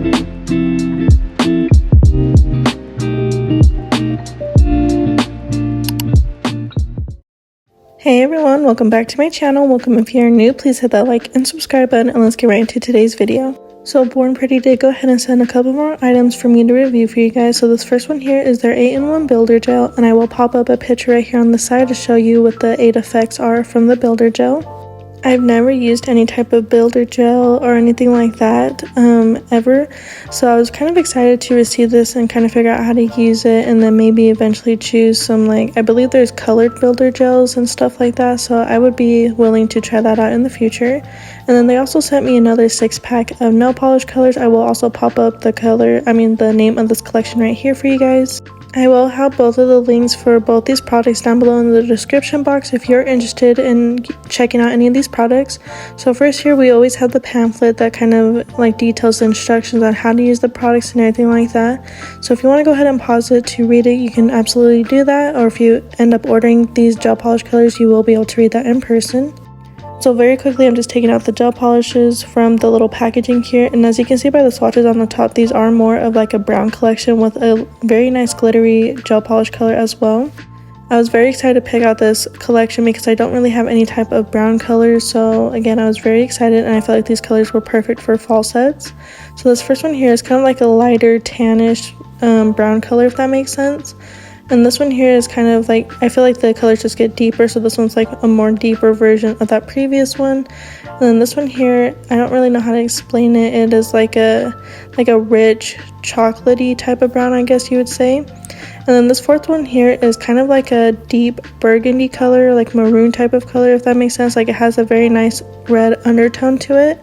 Hey everyone, welcome back to my channel. Welcome if you're new, please hit that like and subscribe button, and let's get right into today's video. So Born Pretty did go ahead and send a couple more items for me to review for you guys. So this first one here is their 8-in-1 builder gel, and I will pop up a picture right here on the side to show you what the 8 effects are from the builder gel. I've never used any type of builder gel or anything like that ever, so I was kind of excited to receive this and kind of figure out how to use it, and then maybe eventually choose some, like, I believe there's colored builder gels and stuff like that, so I would be willing to try that out in the future. And then they also sent me another 6-pack of nail polish colors. I will also pop up the name of this collection right here for you guys. I will have both of the links for both these products down below in the description box if you're interested in checking out any of these products. So first here we always have the pamphlet that kind of like details the instructions on how to use the products and everything like that. So if you want to go ahead and pause it to read it, you can absolutely do that, or if you end up ordering these gel polish colors, you will be able to read that in person. So very quickly, I'm just taking out the gel polishes from the little packaging here, and as you can see by the swatches on the top, these are more of like a brown collection with a very nice glittery gel polish color as well. I was very excited to pick out this collection because I don't really have any type of brown colors, so again I was very excited, and I felt like these colors were perfect for fall sets. So this first one here is kind of like a lighter tannish brown color, if that makes sense. And this one here is kind of like, I feel like the colors just get deeper, so this one's like a more deeper version of that previous one. And then this one here, I don't really know how to explain it. It is like a rich chocolatey type of brown, I guess you would say. And then this fourth one here is kind of like a deep burgundy color, like maroon type of color, if that makes sense. Like it has a very nice red undertone to it.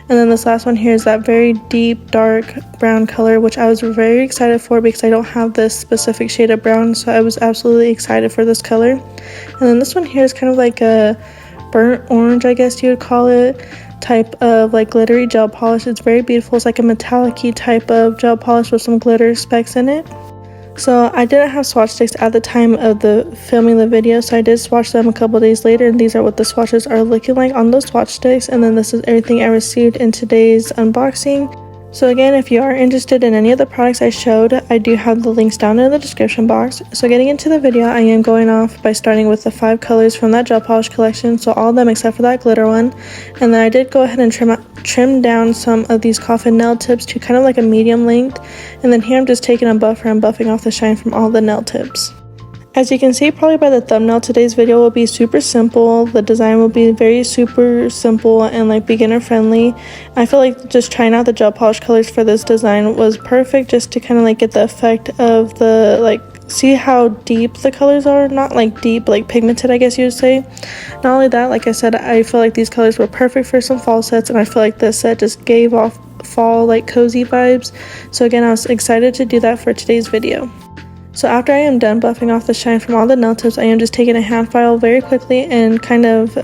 And then this last one here is that very deep dark brown color, which I was very excited for because I don't have this specific shade of brown, so I was absolutely excited for this color. And then this one here is kind of like a burnt orange, I guess you would call it, type of like glittery gel polish. It's very beautiful. It's like a metallic-y type of gel polish with some glitter specks in it. So I didn't have swatch sticks at the time of the filming the video, so I did swatch them a couple days later, and these are what the swatches are looking like on those swatch sticks. And then this is everything I received in today's unboxing. So again, if you are interested in any of the products I showed, I do have the links down in the description box. So getting into the video, I am going off by starting with the 5 colors from that gel polish collection, so all of them except for that glitter one. And then I did go ahead and trim down some of these coffin nail tips to kind of like a medium length. And then here I'm just taking a buffer and buffing off the shine from all the nail tips. As you can see probably by the thumbnail, today's video will be super simple. The design will be very super simple and like beginner friendly. I feel like just trying out the gel polish colors for this design was perfect, just to kind of like get the effect of the, like, see how deep the colors are. Not like deep, like pigmented, I guess you would say. Not only that, like I said, I feel like these colors were perfect for some fall sets, and I feel like this set just gave off fall like cozy vibes. So again, I was excited to do that for today's video. So after I am done buffing off the shine from all the nail tips, I am just taking a hand file very quickly and kind of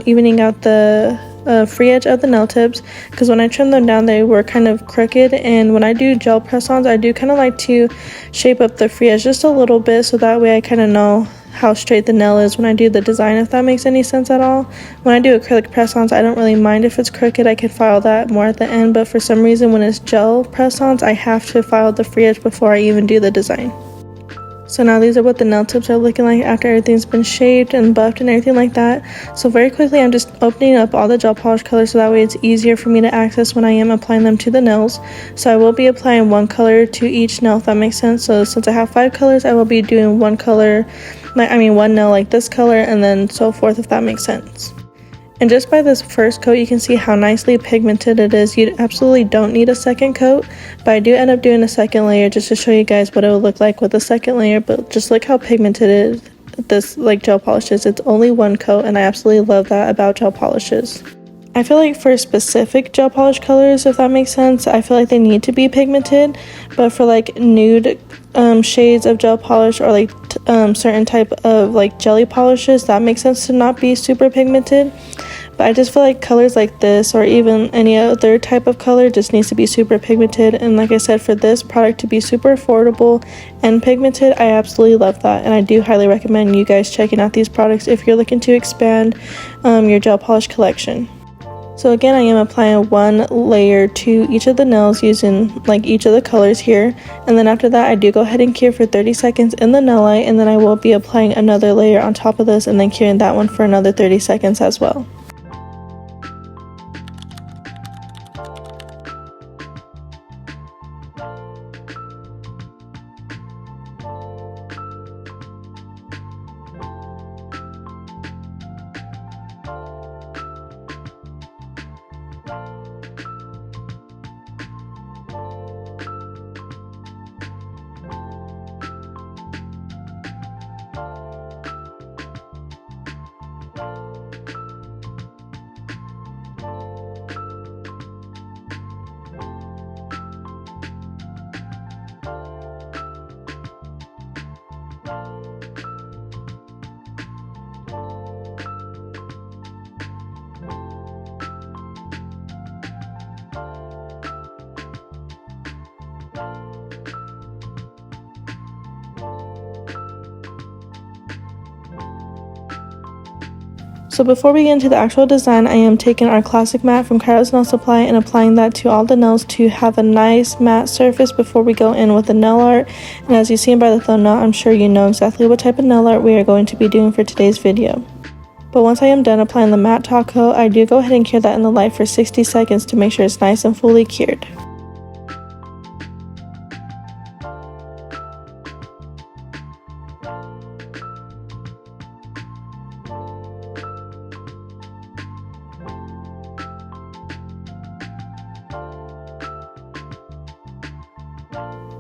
evening out the free edge of the nail tips, because when I trimmed them down they were kind of crooked, and when I do gel press-ons I do kind of like to shape up the free edge just a little bit, so that way I kind of know how straight the nail is when I do the design, if that makes any sense at all. When I do acrylic press-ons, I don't really mind if it's crooked. I could file that more at the end, but for some reason when it's gel press-ons I have to file the free edge before I even do the design. So now these are what the nail tips are looking like after everything's been shaped and buffed and everything like that. So very quickly I'm just opening up all the gel polish colors so that way it's easier for me to access when I am applying them to the nails. So I will be applying one color to each nail, if that makes sense. So since I have 5 colors, I will be doing one nail like this color, and then so forth, if that makes sense. And just by this first coat, you can see how nicely pigmented it is. You absolutely don't need a second coat, but I do end up doing a second layer just to show you guys what it would look like with a second layer. But just look how pigmented it is, this like gel polish is. It's only one coat, and I absolutely love that about gel polishes. I feel like for specific gel polish colors, if that makes sense, I feel like they need to be pigmented, but for like nude shades of gel polish, or like certain type of like jelly polishes, that makes sense to not be super pigmented. But I just feel like colors like this, or even any other type of color, just needs to be super pigmented. And like I said, for this product to be super affordable and pigmented, I absolutely love that. And I do highly recommend you guys checking out these products if you're looking to expand your gel polish collection. So again, I am applying one layer to each of the nails using like each of the colors here, and then after that I do go ahead and cure for 30 seconds in the nail light, and then I will be applying another layer on top of this and then curing that one for another 30 seconds as well. So before we get into the actual design, I am taking our classic matte from KAIROSE Nail Supply and applying that to all the nails to have a nice matte surface before we go in with the nail art. And as you see by the thumbnail, I'm sure you know exactly what type of nail art we are going to be doing for today's video. But once I am done applying the matte top coat, I do go ahead and cure that in the light for 60 seconds to make sure it's nice and fully cured.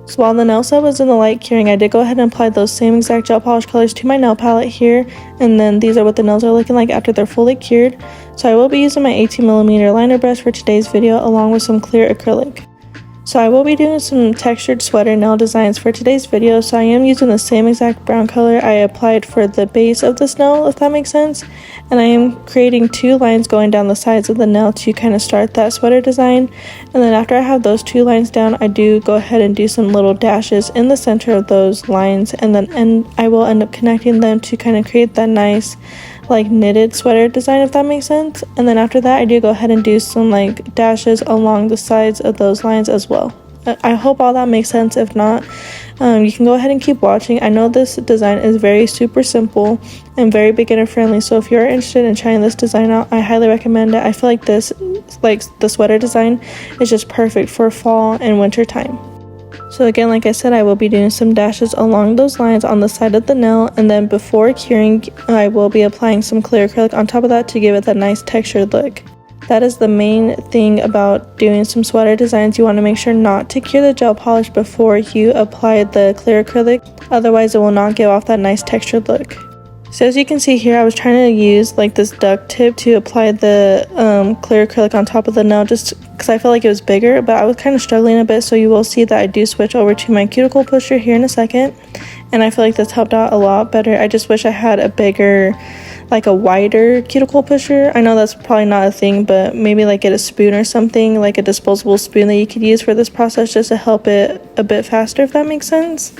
So while the nail set was in the light curing, I did go ahead and apply those same exact gel polish colors to my nail palette here, and then these are what the nails are looking like after they're fully cured. So I will be using my 18mm liner brush for today's video along with some clear acrylic. So I will be doing some textured sweater nail designs for today's video, so I am using the same exact brown color I applied for the base of this nail, if that makes sense. And I am creating two lines going down the sides of the nail to kind of start that sweater design. And then after I have those two lines down, I do go ahead and do some little dashes in the center of those lines, and then I will end up connecting them to kind of create that nice like knitted sweater design, if that makes sense. And then after that I do go ahead and do some like dashes along the sides of those lines as well. I hope all that makes sense. If not, you can go ahead and keep watching. I know this design is very super simple and very beginner friendly, so if you're interested in trying this design out, I highly recommend it. I feel like this, like the sweater design, is just perfect for fall and winter time. So again, like I said, I will be doing some dashes along those lines on the side of the nail, and then before curing, I will be applying some clear acrylic on top of that to give it that nice textured look. That is the main thing about doing some sweater designs. You want to make sure not to cure the gel polish before you apply the clear acrylic, otherwise it will not give off that nice textured look. So as you can see here, I was trying to use like this duct tip to apply the clear acrylic on top of the nail just because I felt like it was bigger, but I was kind of struggling a bit, so you will see that I do switch over to my cuticle pusher here in a second, and I feel like this helped out a lot better. I just wish I had a bigger, like a wider cuticle pusher. I know that's probably not a thing, but maybe like get a spoon or something, like a disposable spoon that you could use for this process just to help it a bit faster, if that makes sense.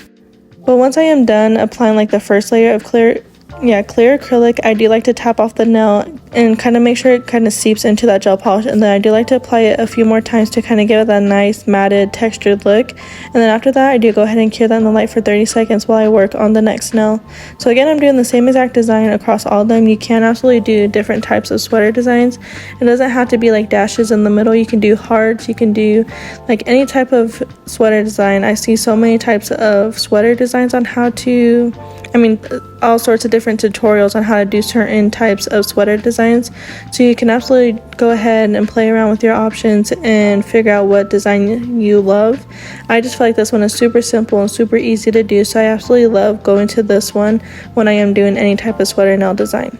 But once I am done applying like the first layer of clear acrylic, I do like to tap off the nail and kind of make sure it kind of seeps into that gel polish, and then I do like to apply it a few more times to kind of give it that nice matted textured look. And then after that I do go ahead and cure that in the light for 30 seconds while I work on the next nail. So again, I'm doing the same exact design across all of them. You can absolutely do different types of sweater designs. It doesn't have to be like dashes in the middle. You can do hearts, you can do like any type of sweater design. I see so many types of sweater designs on how to, all sorts of different tutorials on how to do certain types of sweater designs, so you can absolutely go ahead and play around with your options and figure out what design you love. I just feel like this one is super simple and super easy to do, so I absolutely love going to this one when I am doing any type of sweater nail design.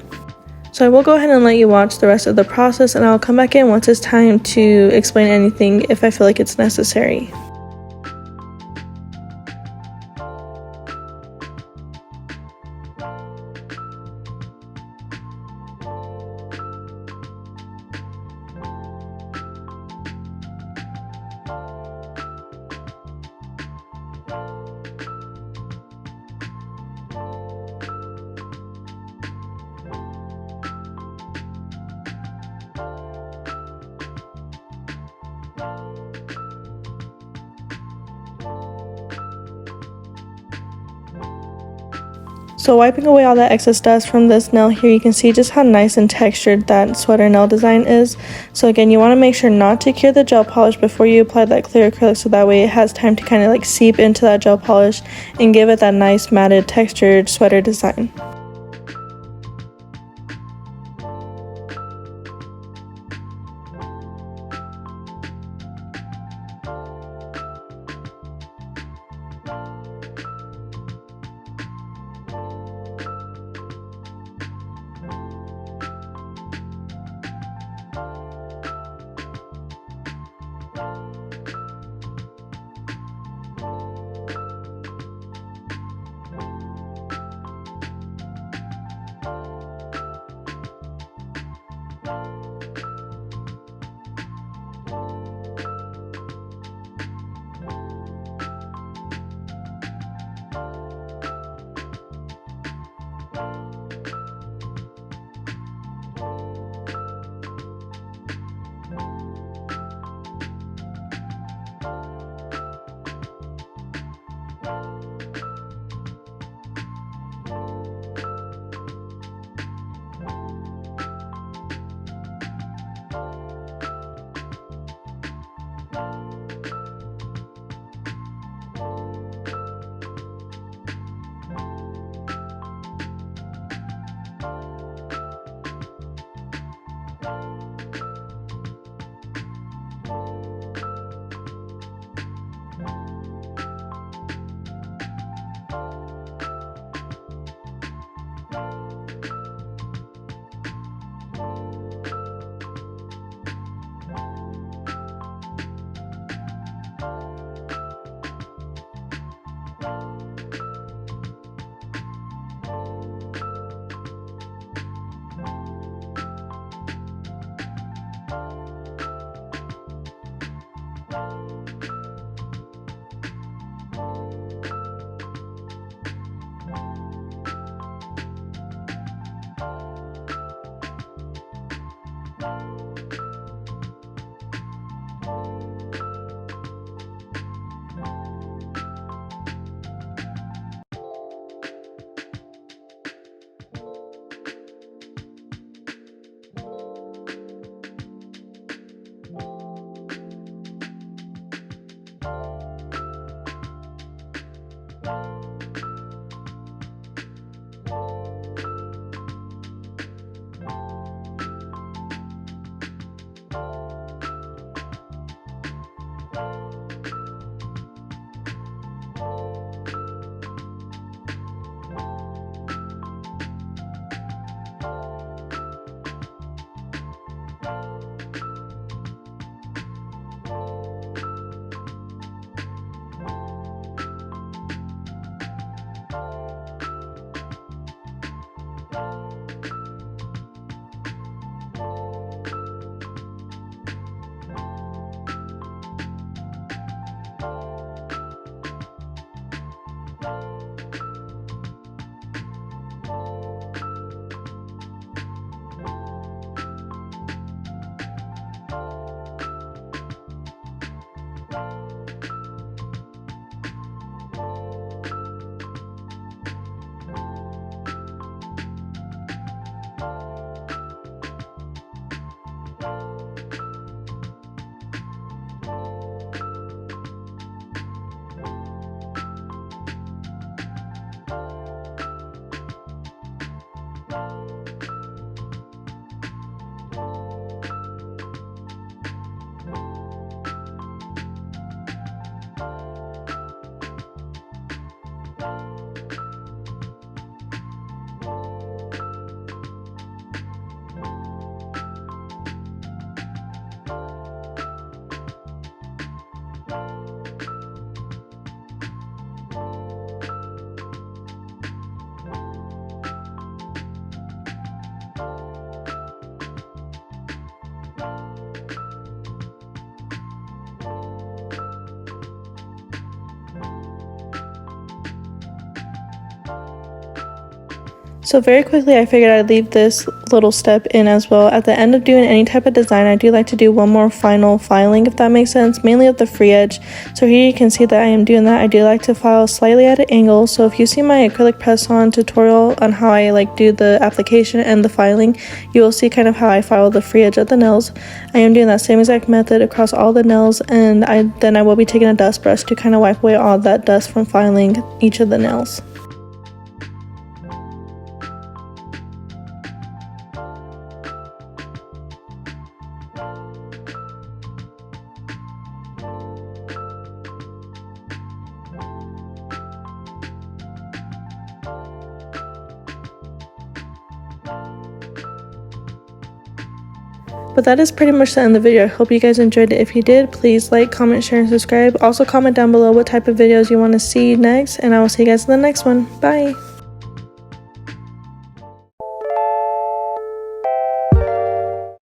So I will go ahead and let you watch the rest of the process, and I'll come back in once it's time to explain anything if I feel like it's necessary. So wiping away all that excess dust from this nail here, you can see just how nice and textured that sweater nail design is. So again, you want to make sure not to cure the gel polish before you apply that clear acrylic, so that way it has time to kind of like seep into that gel polish and give it that nice matted textured sweater design. So very quickly I figured I'd leave this little step in as well. At the end of doing any type of design, I do like to do one more final filing, if that makes sense, mainly of the free edge. So here you can see that I am doing that. I do like to file slightly at an angle. So if you see my acrylic press-on tutorial on how I like do the application and the filing, you will see kind of how I file the free edge of the nails. I am doing that same exact method across all the nails, and then I will be taking a dust brush to kind of wipe away all that dust from filing each of the nails. But that is pretty much the end of the video. I hope you guys enjoyed it. If you did, please like, comment, share, and subscribe. Also comment down below what type of videos you want to see next, and I will see you guys in the next one. Bye!